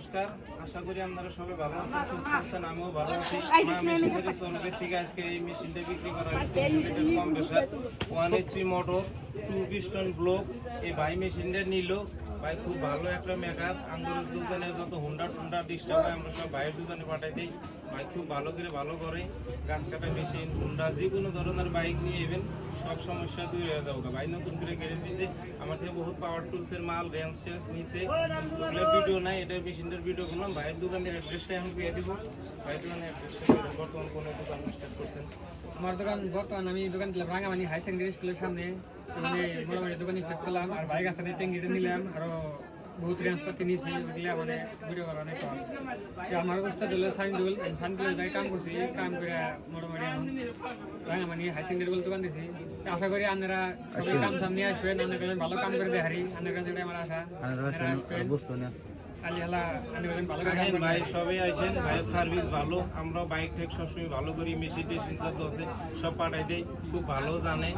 নমস্কার, আশা করি আপনারা সবাই ভালো আছেন, সুস্থ আছেন। আমিও ভালো আছি। মা মেশিনারির তরফের থেকে আজকে এই মেশিনটা বিক্রি করা হয়েছে। কম বেশা 1 HP মোটর 2 পিস্টন ব্লক। এই ভাই মেশিনটা নিল। ভাই খুব ভালো একটা মেকার। আমাদের দোকানে যত হুন্ডা টুন্ডা ডিস্টার্ব হয় আমরা সব ভাইয়ের দোকানে পাঠাই দিই। ভাই খুব ভালো করে গাছ কাটা মেশিন, হুন্ডা যে কোনো ধরনের বাইক নিয়ে এবেন, সব সমস্যা দূর হয়ে যাবে। ভাই নতুন করে গ্যারেজ দিয়েছে, আমার থেকে বহুত পাওয়ার টুলসের মাল রেঞ্জ টেঞ্জ নিছে। ওগুলোর ভিডিও নাই, এটা মেশিনটার ভিডিও করলাম। ভাইয়ের দোকানের অ্যাড্রেসটা এখন পেয়ে দিব। ভাইয়ের দোকানের অ্যাড্রেসটা বর্তমান কোনো দোকান স্টার্ট করছেন? আমার দোকান বর্তমান আমি দোকান দিলাম রাঙামানি হাই সেকেন্ডারি স্কুলের সামনে। মোটামুটি দোকান স্টার্ট করলাম আর বাইক আছে ট্যাঙ্কিতে নিলাম, আরো বহুত রেঞ্জপাতি নিয়েছি, ওইগুলো মানে ভিডিও করা অনেক কম। আমার অবস্থা হলো সাইন্ডুল যাই কাম করছি, কাম করে মোটামুটি এখন রাঙামানি হাই সেকেন্ডারি স্কুল দোকান দিয়েছি। আশা করি আপনারা সবাই কাম সামনে আসবেন, আপনার কাছে ভালো কাম করে দেখারি, আপনার কাছে আমার আশা আসবেন। ভাই সবাই আইসেন, ভাইয়ের সার্ভিস ভালো। আমরা বাইক ঠেক সবসময় ভালো করি, মেশিন টেশিন যত আছে সব পাঠাই দেই, খুব ভালো জানে।